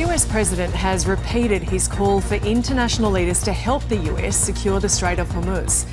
The US president has repeated his call for international leaders to help the US secure the Strait of Hormuz.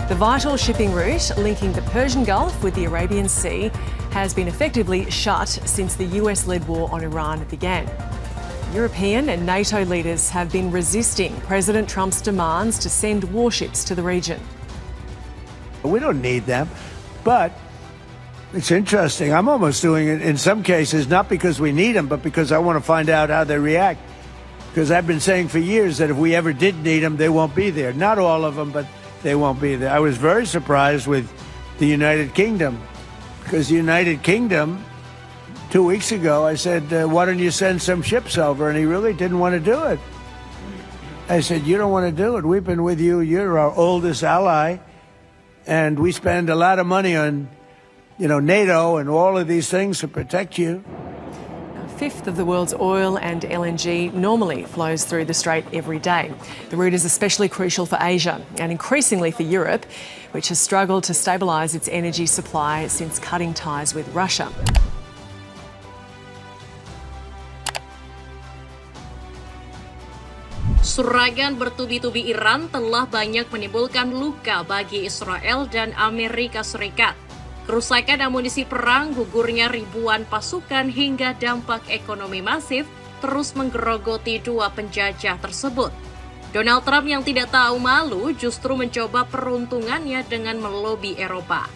The vital shipping route linking the Persian Gulf with the Arabian Sea has been effectively shut since the US-led war on Iran began. European and NATO leaders have been resisting President Trump's demands to send warships to the region. We don't need them, but it's interesting. I'm almost doing it in some cases, not because we need them, but because I want to find out how they react. Because I've been saying for years that if we ever did need them, they won't be there. Not all of them, but they won't be there. I was very surprised with the United Kingdom, because the United Kingdom, 2 weeks ago, I said, why don't you send some ships over? And he really didn't want to do it. I said, you don't want to do it. We've been with you. You're our oldest ally. And we spend a lot of money on, NATO and all of these things to protect you. A fifth of the world's oil and LNG normally flows through the Strait every day. The route is especially crucial for Asia and increasingly for Europe, which has struggled to stabilise its energy supply since cutting ties with Russia. Serangan bertubi-tubi Iran telah banyak menimbulkan luka bagi Israel dan Amerika Serikat. Kerusakan amunisi perang, gugurnya ribuan pasukan hingga dampak ekonomi masif terus menggerogoti dua penjajah tersebut. Donald Trump yang tidak tahu malu justru mencoba peruntungannya dengan melobi Eropa.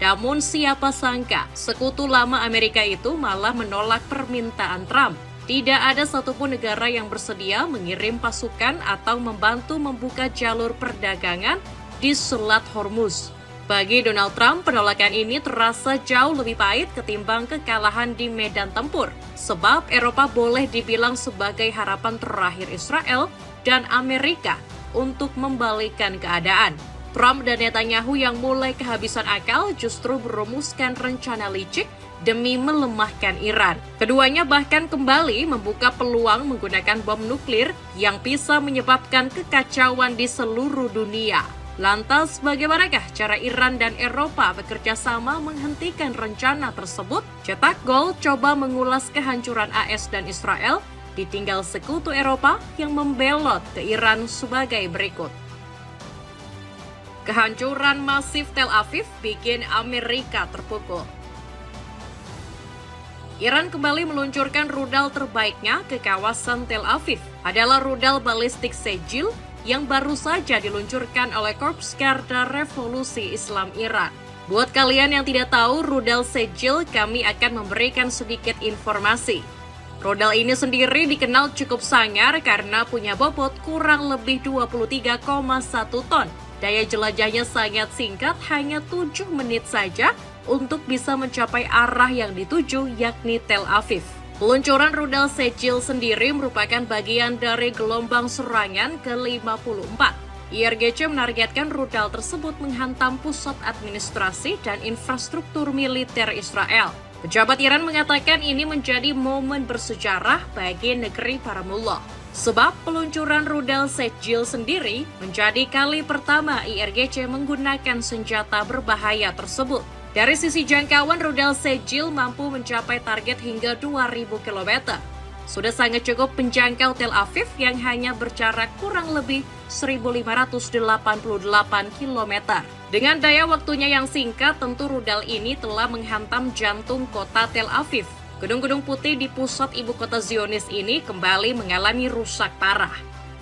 Namun siapa sangka sekutu lama Amerika itu malah menolak permintaan Trump. Tidak ada satupun negara yang bersedia mengirim pasukan atau membantu membuka jalur perdagangan di Selat Hormuz. Bagi Donald Trump, penolakan ini terasa jauh lebih pahit ketimbang kekalahan di medan tempur, sebab Eropa boleh dibilang sebagai harapan terakhir Israel dan Amerika untuk membalikkan keadaan. Trump dan Netanyahu yang mulai kehabisan akal justru merumuskan rencana licik demi melemahkan Iran. Keduanya bahkan kembali membuka peluang menggunakan bom nuklir yang bisa menyebabkan kekacauan di seluruh dunia. Lantas, bagaimanakah cara Iran dan Eropa bekerja sama menghentikan rencana tersebut? Cetak Gol coba mengulas kehancuran AS dan Israel ditinggal sekutu Eropa yang membelot ke Iran sebagai berikut. Kehancuran masif Tel Aviv bikin Amerika terpukul. Iran kembali meluncurkan rudal terbaiknya ke kawasan Tel Aviv. Adalah rudal balistik Sejil yang baru saja diluncurkan oleh Korps Garda Revolusi Islam Iran. Buat kalian yang tidak tahu rudal Sejil, kami akan memberikan sedikit informasi. Rudal ini sendiri dikenal cukup sangar karena punya bobot kurang lebih 23,1 ton. Daya jelajahnya sangat singkat, hanya 7 menit saja untuk bisa mencapai arah yang dituju, yakni Tel Aviv. Peluncuran rudal Sejil sendiri merupakan bagian dari gelombang serangan ke-54. IRGC menargetkan rudal tersebut menghantam pusat administrasi dan infrastruktur militer Israel. Pejabat Iran mengatakan ini menjadi momen bersejarah bagi negeri para mullah. Sebab peluncuran rudal Sejil sendiri menjadi kali pertama IRGC menggunakan senjata berbahaya tersebut. Dari sisi jangkauan, rudal Sejil mampu mencapai target hingga 2.000 km. Sudah sangat cukup menjangkau Tel Aviv yang hanya berjarak kurang lebih 1.588 km. Dengan daya waktunya yang singkat, tentu rudal ini telah menghantam jantung kota Tel Aviv. Gedung-gedung putih di pusat ibu kota Zionis ini kembali mengalami rusak parah.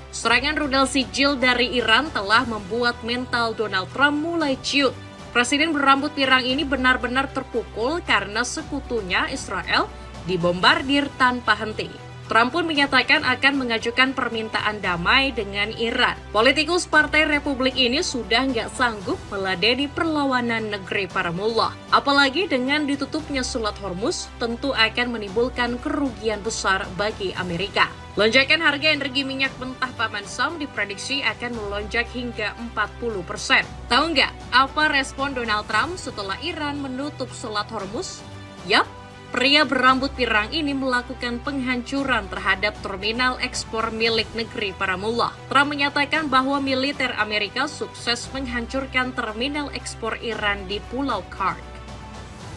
Serangan rudal Sejil dari Iran telah membuat mental Donald Trump mulai ciut. Presiden berambut pirang ini benar-benar terpukul karena sekutunya Israel dibombardir tanpa henti. Trump pun menyatakan akan mengajukan permintaan damai dengan Iran. Politikus Partai Republik ini sudah nggak sanggup meladeni perlawanan negeri para mullah. Apalagi dengan ditutupnya Selat Hormuz, tentu akan menimbulkan kerugian besar bagi Amerika. Lonjakan harga energi minyak mentah Paman Sam diprediksi akan melonjak hingga 40%. Tahu nggak apa respon Donald Trump setelah Iran menutup Selat Hormuz? Yap, pria berambut pirang ini melakukan penghancuran terhadap terminal ekspor milik negeri para mullah. Trump menyatakan bahwa militer Amerika sukses menghancurkan terminal ekspor Iran di Pulau Kark.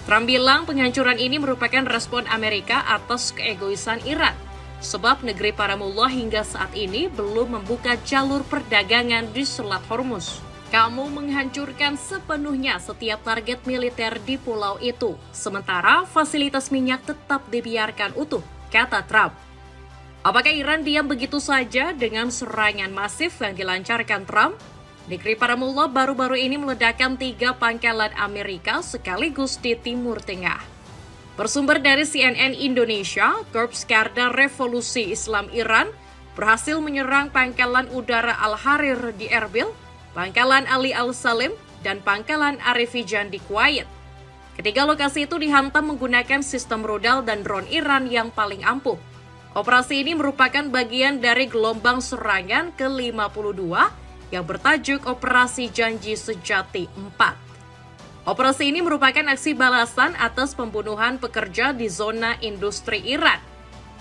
Trump bilang penghancuran ini merupakan respon Amerika atas keegoisan Iran. sebab negeri para mullah hingga saat ini belum membuka jalur perdagangan di Selat Hormuz. Kamu menghancurkan sepenuhnya setiap target militer di pulau itu, sementara fasilitas minyak tetap dibiarkan utuh, kata Trump. Apakah Iran diam begitu saja dengan serangan masif yang dilancarkan Trump? Negeri para mullah baru-baru ini meledakkan 3 pangkalan Amerika sekaligus di Timur Tengah. Bersumber dari CNN Indonesia, Korps Garda Revolusi Islam Iran berhasil menyerang pangkalan udara Al-Harir di Erbil, pangkalan Ali Al-Salim, dan pangkalan Arifijan di Kuwait. Ketiga lokasi itu dihantam menggunakan sistem rudal dan drone Iran yang paling ampuh. Operasi ini merupakan bagian dari gelombang serangan ke-52 yang bertajuk Operasi Janji Sejati 4. Operasi ini merupakan aksi balasan atas pembunuhan pekerja di zona industri Iran.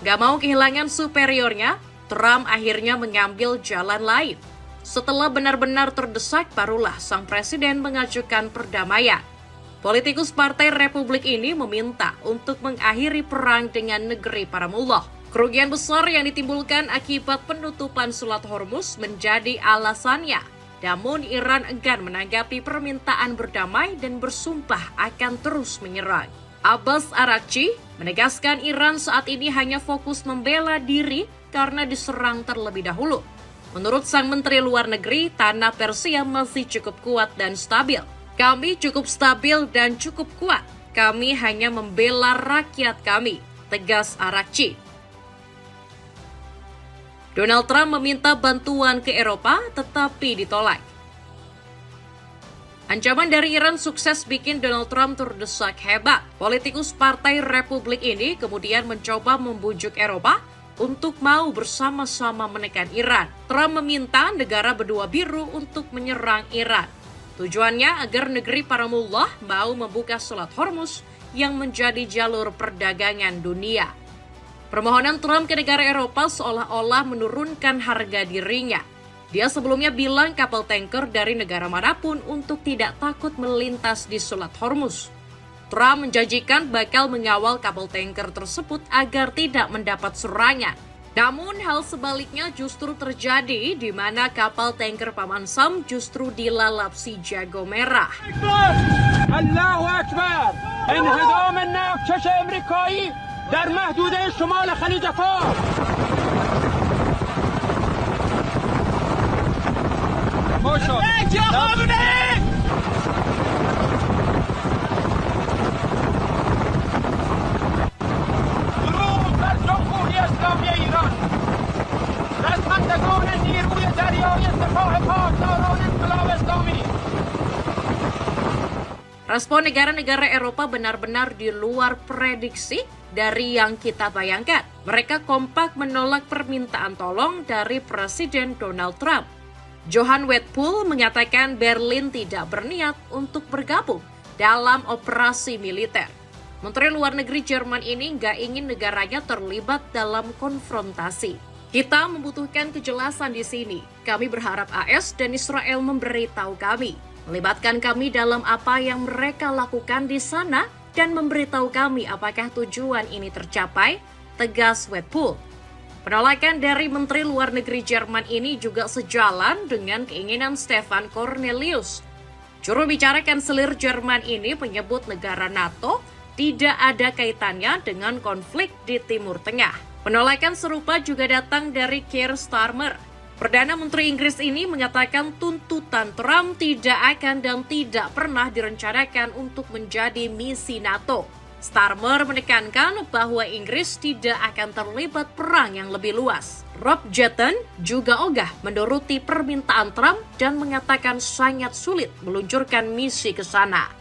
Gak mau kehilangan superiornya, Trump akhirnya mengambil jalan lain. Setelah benar-benar terdesak, barulah sang presiden mengajukan perdamaian. Politikus Partai Republik ini meminta untuk mengakhiri perang dengan negeri para mullah. Kerugian besar yang ditimbulkan akibat penutupan Selat Hormuz menjadi alasannya. Namun Iran enggan menanggapi permintaan berdamai dan bersumpah akan terus menyerang. Abbas Araghchi menegaskan Iran saat ini hanya fokus membela diri karena diserang terlebih dahulu. Menurut sang Menteri Luar Negeri, tanah Persia masih cukup kuat dan stabil. Kami cukup stabil dan cukup kuat. Kami hanya membela rakyat kami, tegas Araghchi. Donald Trump meminta bantuan ke Eropa tetapi ditolak. Ancaman dari Iran sukses bikin Donald Trump terdesak hebat. Politikus Partai Republik ini kemudian mencoba membujuk Eropa untuk mau bersama-sama menekan Iran. Trump meminta negara berdua biru untuk menyerang Iran. Tujuannya agar negeri para mullah mau membuka Selat Hormuz yang menjadi jalur perdagangan dunia. Permohonan Trump ke negara Eropa seolah-olah menurunkan harga dirinya. Dia sebelumnya bilang kapal tanker dari negara manapun untuk tidak takut melintas di Selat Hormuz. Trump menjanjikan bakal mengawal kapal tanker tersebut agar tidak mendapat serangan. Namun hal sebaliknya justru terjadi di mana kapal tanker Paman Sam justru dilalap si jago merah. Allahu Akbar! انهدام ناوچه امریکایی در محدوده شمال خلیج فارس. درود بر جمهوری اسلامی ایران. رزمندگان نیروی دریایی سپاه پاسداران انقلاب اسلامی. Respon negara-negara Eropa benar-benar di luar prediksi dari yang kita bayangkan. Mereka kompak menolak permintaan tolong dari Presiden Donald Trump. Johan Wedpool mengatakan Berlin tidak berniat untuk bergabung dalam operasi militer. Menteri Luar Negeri Jerman ini nggak ingin negaranya terlibat dalam konfrontasi. Kita membutuhkan kejelasan di sini. Kami berharap AS dan Israel memberitahu kami. Melibatkan kami dalam apa yang mereka lakukan di sana dan memberitahu kami apakah tujuan ini tercapai, tegas Wedpool. Penolakan dari Menteri Luar Negeri Jerman ini juga sejalan dengan keinginan Stefan Cornelius. Juru bicara Kanselir Jerman ini menyebut negara NATO tidak ada kaitannya dengan konflik di Timur Tengah. Penolakan serupa juga datang dari Keir Starmer. Perdana Menteri Inggris ini mengatakan tuntutan Trump tidak akan dan tidak pernah direncanakan untuk menjadi misi NATO. Starmer menekankan bahwa Inggris tidak akan terlibat perang yang lebih luas. Rob Jetten juga ogah menuruti permintaan Trump dan mengatakan sangat sulit meluncurkan misi ke sana.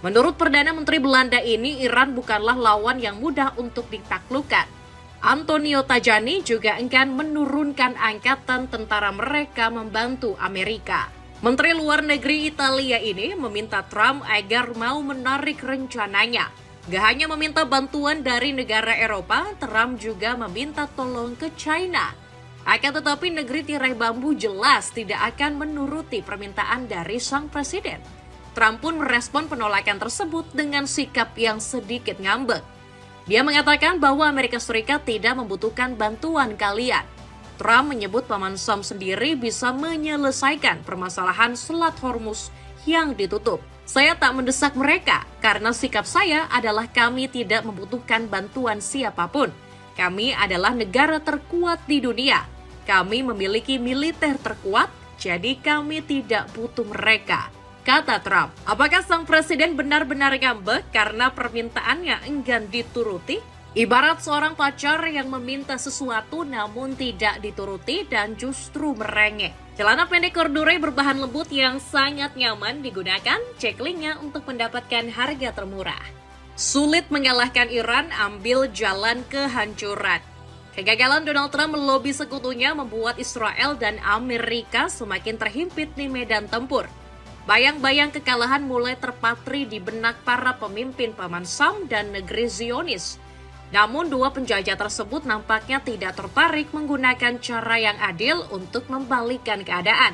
Menurut Perdana Menteri Belanda ini, Iran bukanlah lawan yang mudah untuk ditaklukkan. Antonio Tajani juga enggan menurunkan angkatan tentara mereka membantu Amerika. Menteri Luar Negeri Italia ini meminta Trump agar mau menarik rencananya. Gak hanya meminta bantuan dari negara Eropa, Trump juga meminta tolong ke China. Akan tetapi negeri tirai bambu jelas tidak akan menuruti permintaan dari sang presiden. Trump pun merespon penolakan tersebut dengan sikap yang sedikit ngambek. Dia mengatakan bahwa Amerika Serikat tidak membutuhkan bantuan kalian. Trump menyebut Paman Sam sendiri bisa menyelesaikan permasalahan Selat Hormuz yang ditutup. Saya tak mendesak mereka karena sikap saya adalah kami tidak membutuhkan bantuan siapapun. Kami adalah negara terkuat di dunia. Kami memiliki militer terkuat, jadi kami tidak butuh mereka, kata Trump. Apakah sang presiden benar-benar ngambek karena permintaannya enggan dituruti? Ibarat seorang pacar yang meminta sesuatu namun tidak dituruti dan justru merengek. Celana pendek corduroy berbahan lembut yang sangat nyaman digunakan, cek linknya untuk mendapatkan harga termurah. Sulit mengalahkan Iran, ambil jalan kehancuran. Kegagalan Donald Trump melobi sekutunya membuat Israel dan Amerika semakin terhimpit di medan tempur. Bayang-bayang kekalahan mulai terpatri di benak para pemimpin Paman Sam dan negeri Zionis. Namun dua penjajah tersebut nampaknya tidak tertarik menggunakan cara yang adil untuk membalikkan keadaan.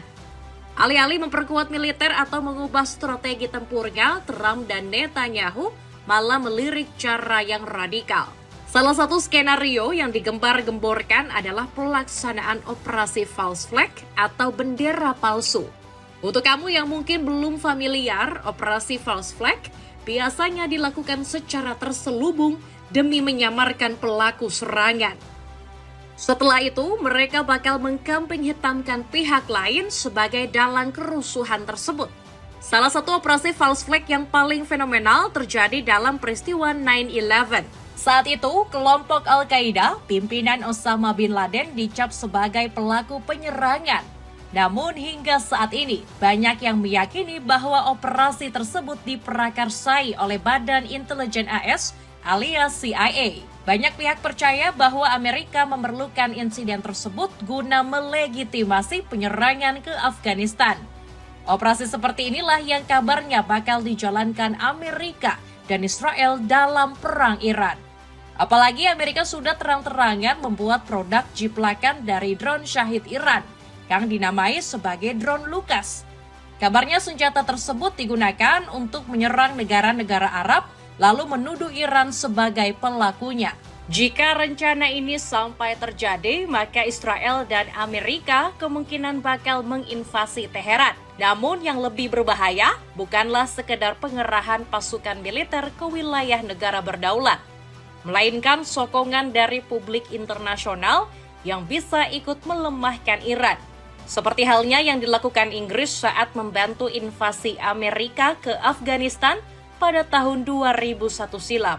Alih-alih memperkuat militer atau mengubah strategi tempurnya, Trump dan Netanyahu malah melirik cara yang radikal. Salah satu skenario yang digembar-gemborkan adalah pelaksanaan operasi false flag atau bendera palsu. Untuk kamu yang mungkin belum familiar, operasi false flag biasanya dilakukan secara terselubung demi menyamarkan pelaku serangan. Setelah itu, mereka bakal mengkamping hitamkan pihak lain sebagai dalang kerusuhan tersebut. Salah satu operasi false flag yang paling fenomenal terjadi dalam peristiwa 9/11. Saat itu, kelompok Al-Qaeda, pimpinan Osama bin Laden dicap sebagai pelaku penyerangan. Namun hingga saat ini, banyak yang meyakini bahwa operasi tersebut diprakarsai oleh Badan Intelijen AS alias CIA. Banyak pihak percaya bahwa Amerika memerlukan insiden tersebut guna melegitimasi penyerangan ke Afghanistan. Operasi seperti inilah yang kabarnya bakal dijalankan Amerika dan Israel dalam perang Iran. Apalagi Amerika sudah terang-terangan membuat produk jiplakan dari drone Syahid Iran yang dinamai sebagai drone Lucas. Kabarnya senjata tersebut digunakan untuk menyerang negara-negara Arab lalu menuduh Iran sebagai pelakunya. Jika rencana ini sampai terjadi, maka Israel dan Amerika kemungkinan bakal menginvasi Teheran. Namun yang lebih berbahaya bukanlah sekedar pengerahan pasukan militer ke wilayah negara berdaulat, melainkan sokongan dari publik internasional yang bisa ikut melemahkan Iran. Seperti halnya yang dilakukan Inggris saat membantu invasi Amerika ke Afghanistan pada tahun 2001 silam.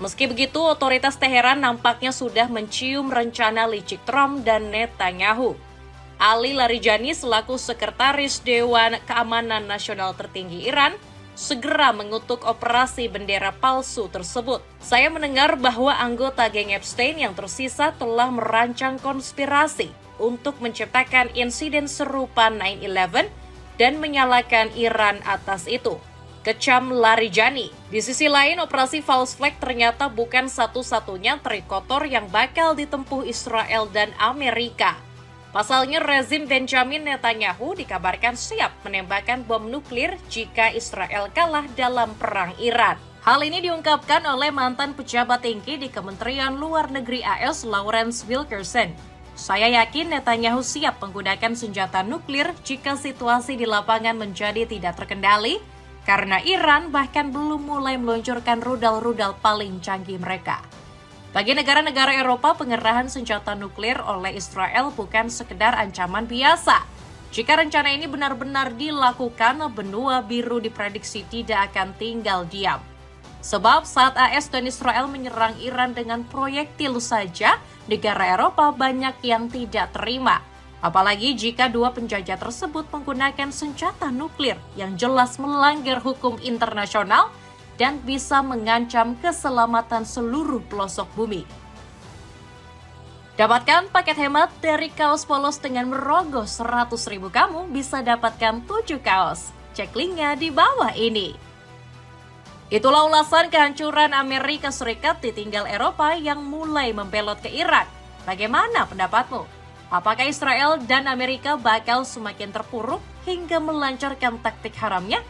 Meski begitu, otoritas Teheran nampaknya sudah mencium rencana licik Trump dan Netanyahu. Ali Larijani selaku Sekretaris Dewan Keamanan Nasional tertinggi Iran segera mengutuk operasi bendera palsu tersebut. Saya mendengar bahwa anggota geng Epstein yang tersisa telah merancang konspirasi untuk menciptakan insiden serupa 9/11 dan menyalahkan Iran atas itu, kecam Larijani. Di sisi lain, operasi false flag ternyata bukan satu-satunya trik kotor yang bakal ditempuh Israel dan Amerika. Pasalnya, rezim Benjamin Netanyahu dikabarkan siap menembakkan bom nuklir jika Israel kalah dalam perang Iran. Hal ini diungkapkan oleh mantan pejabat tinggi di Kementerian Luar Negeri AS Lawrence Wilkerson. Saya yakin Netanyahu siap menggunakan senjata nuklir jika situasi di lapangan menjadi tidak terkendali, karena Iran bahkan belum mulai meluncurkan rudal-rudal paling canggih mereka. Bagi negara-negara Eropa, pengerahan senjata nuklir oleh Israel bukan sekedar ancaman biasa. Jika rencana ini benar-benar dilakukan, benua biru diprediksi tidak akan tinggal diam. Sebab saat AS dan Israel menyerang Iran dengan proyektil saja, negara Eropa banyak yang tidak terima. Apalagi jika dua penjajah tersebut menggunakan senjata nuklir yang jelas melanggar hukum internasional dan bisa mengancam keselamatan seluruh pelosok bumi. Dapatkan paket hemat dari kaos polos dengan merogoh 100.000 kamu bisa dapatkan 7 kaos. Cek linknya di bawah ini. Itulah ulasan kehancuran Amerika Serikat ditinggal Eropa yang mulai membelot ke Iran. Bagaimana pendapatmu? Apakah Israel dan Amerika bakal semakin terpuruk hingga melancarkan taktik haramnya?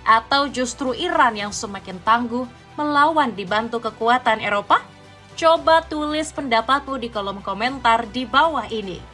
Atau justru Iran yang semakin tangguh melawan dibantu kekuatan Eropa? Coba tulis pendapatmu di kolom komentar di bawah ini.